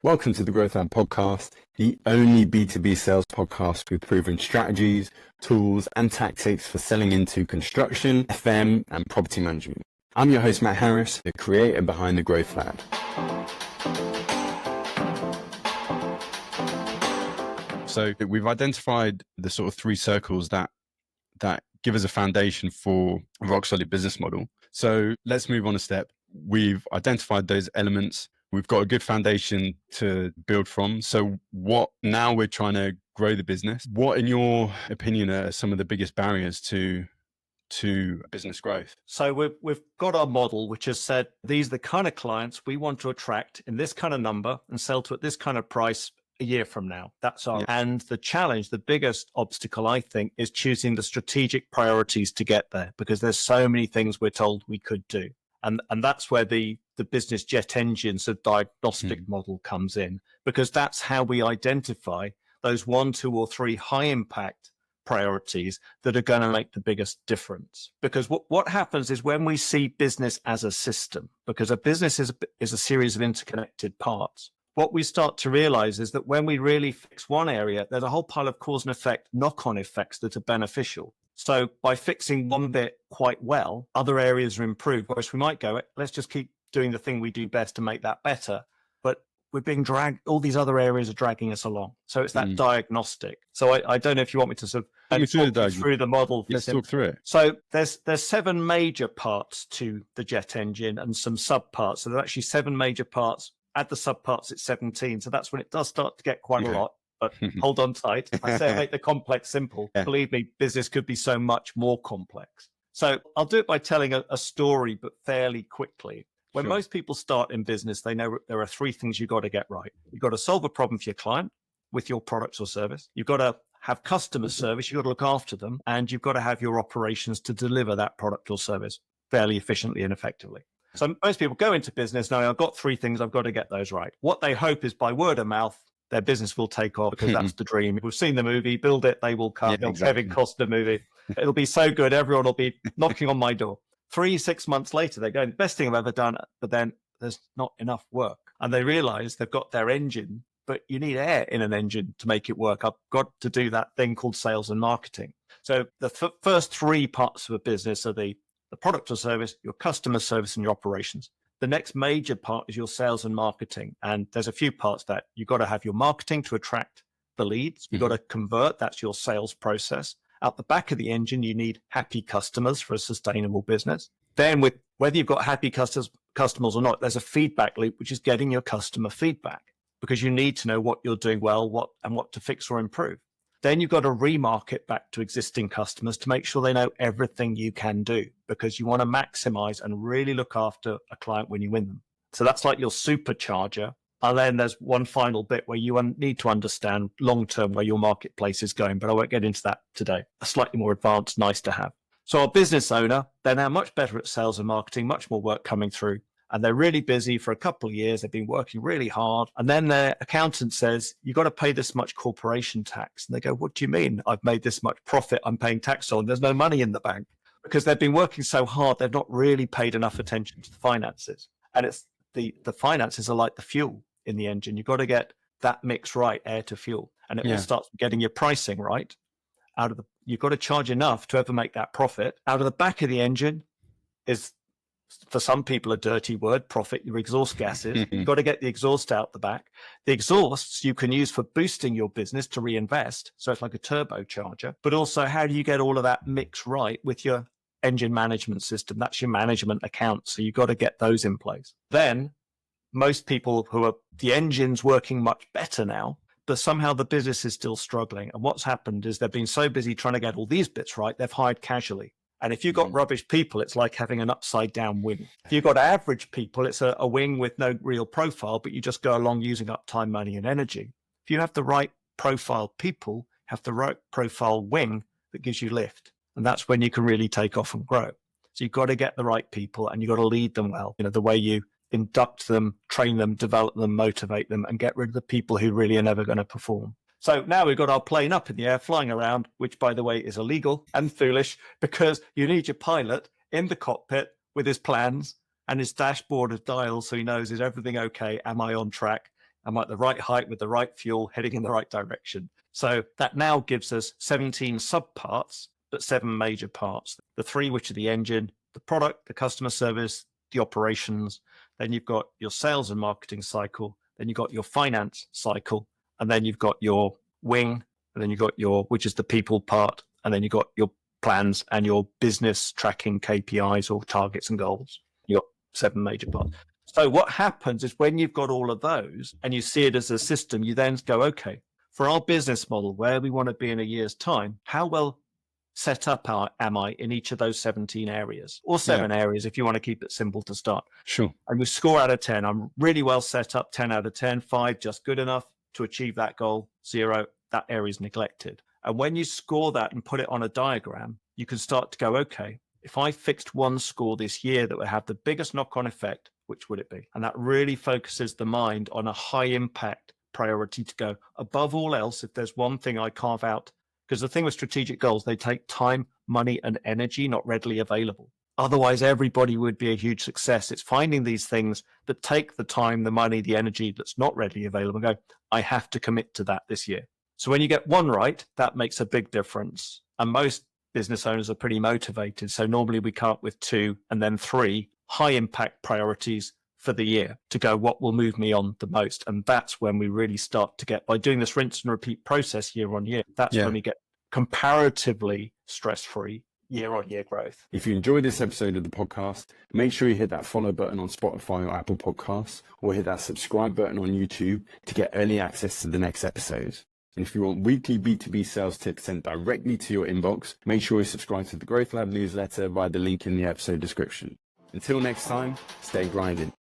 Welcome to the Growth Lab podcast, the only B2B sales podcast with proven strategies, tools, and tactics for selling into construction, FM, and property management. I'm your host, Matt Harris, the creator behind the Growth Lab. So we've identified the sort of three circles that give us a foundation for a rock solid business model. So let's move on a step. We've identified those elements. We've got a good foundation to build from. So what now we're trying to grow the business. What, in your opinion, are some of the biggest barriers to business growth? So we've got our model, which has said, these are the kind of clients we want to attract in this kind of number and sell to at this kind of price a year from now. That's our, and the challenge, the biggest obstacle, I think, is choosing the strategic priorities to get there, because there's so many things we're told we could do. And that's where the business jet engines of diagnostic model comes in, because that's how we identify those 1, 2, or 3 high impact priorities that are going to make the biggest difference. Because what happens is when we see business as a system, because a business is a series of interconnected parts, what we start to realize is that when we really fix one area, there's a whole pile of cause and effect, knock-on effects that are beneficial. So by fixing one bit quite well, other areas are improved. Whereas we might go, let's just keep doing the thing we do best to make that better. But we're being dragged, all these other areas are dragging us along. So it's that diagnostic. So I don't know if you want me to sort of talk through the model. Let's talk through it. So there's 7 major parts to the jet engine and some sub parts. So there's actually 7 major parts. Add the sub parts, it's 17. So that's when it does start to get quite a lot. But hold on tight. I say make the complex simple. Yeah. Believe me, business could be so much more complex. So I'll do it by telling a story, but fairly quickly. When most people start in business, they know there are 3 things you've got to get right. You've got to solve a problem for your client with your products or service. You've got to have customer service. You've got to look after them. And you've got to have your operations to deliver that product or service fairly efficiently and effectively. So most people go into business knowing I've got 3 things, I've got to get those right. What they hope is by word of mouth, their business will take off, because that's the dream. We've seen the movie, build it, they will come. Kevin Costner movie. It'll be so good. Everyone will be knocking on my door. 3-6 months later, they're going, best thing I've ever done. But then there's not enough work. And they realize they've got their engine, but you need air in an engine to make it work. I've got to do that thing called sales and marketing. So the first 3 parts of a business are the product or service, your customer service, and your operations. The next major part is your sales and marketing. And there's a few parts that you've got to have your marketing to attract the leads. You've got to convert. That's your sales process. Out the back of the engine, you need happy customers for a sustainable business. Then with whether you've got happy customers or not, there's a feedback loop, which is getting your customer feedback, because you need to know what you're doing well, what to fix or improve. Then you've got to remarket back to existing customers to make sure they know everything you can do, because you want to maximize and really look after a client when you win them. So that's like your supercharger. And then there's one final bit where you need to understand long-term where your marketplace is going, but I won't get into that today. A slightly more advanced, nice to have. So our business owner, they're now much better at sales and marketing, much more work coming through. And they're really busy for a couple of years. They've been working really hard. And then their accountant says, you've got to pay this much corporation tax. And they go, what do you mean? I've made this much profit I'm paying tax on. There's no money in the bank. Because they've been working so hard, they've not really paid enough attention to the finances. And it's the finances are like the fuel in the engine. You've got to get that mix right, air to fuel. And it all starts getting your pricing right. You've got to charge enough to ever make that profit. Out of the back of the engine is, for some people, a dirty word, profit, your exhaust gases. You've got to get the exhaust out the back. The exhausts you can use for boosting your business to reinvest. So it's like a turbocharger. But also, how do you get all of that mix right with your engine management system? That's your management account. So you've got to get those in place. Then most people the engine's working much better now, but somehow the business is still struggling. And what's happened is they've been so busy trying to get all these bits right, they've hired casually. And if you've got rubbish people, it's like having an upside down wing. If you've got average people, it's a wing with no real profile, but you just go along using up time, money, and energy. If you have the right profile people, have the right profile wing that gives you lift. And that's when you can really take off and grow. So you've got to get the right people and you've got to lead them well. The way you induct them, train them, develop them, motivate them, and get rid of the people who really are never going to perform. So now we've got our plane up in the air, flying around, which, by the way, is illegal and foolish, because you need your pilot in the cockpit with his plans and his dashboard of dials so he knows, is everything okay? Am I on track? Am I at the right height with the right fuel, heading in the right direction? So that now gives us 17 subparts, but 7 major parts. The 3 which are the engine, the product, the customer service, the operations. Then you've got your sales and marketing cycle. Then you've got your finance cycle. And then you've got your wing. And then you've got your, which is the people part. And then you've got your plans and your business tracking KPIs or targets and goals. You've got 7 major parts. So what happens is when you've got all of those and you see it as a system, you then go, okay, for our business model, where we want to be in a year's time, how well set up am I in each of those 17 areas, or 7 areas if you want to keep it simple to start. Sure. And we score out of 10. I'm really well set up, 10 out of 10, 5 just good enough to achieve that goal, 0, that area is neglected. And when you score that and put it on a diagram, you can start to go, okay, if I fixed one score this year that would have the biggest knock-on effect, which would it be? And that really focuses the mind on a high impact priority to go above all else. If there's one thing I carve out, because the thing with strategic goals, they take time, money, and energy not readily available. Otherwise, everybody would be a huge success. It's finding these things that take the time, the money, the energy that's not readily available and go, I have to commit to that this year. So when you get one right, that makes a big difference. And most business owners are pretty motivated. So normally we come up with 2 and then 3 high impact priorities for the year to go, what will move me on the most? And that's when we really start to get, by doing this rinse and repeat process year on year, that's when we get comparatively stress-free year-on-year growth. If you enjoyed this episode of the podcast, make sure you hit that follow button on Spotify or Apple Podcasts, or hit that subscribe button on YouTube to get early access to the next episode. And if you want weekly B2B sales tips sent directly to your inbox, make sure you subscribe to the Growth Lab newsletter via the link in the episode description. Until next time, stay grinding.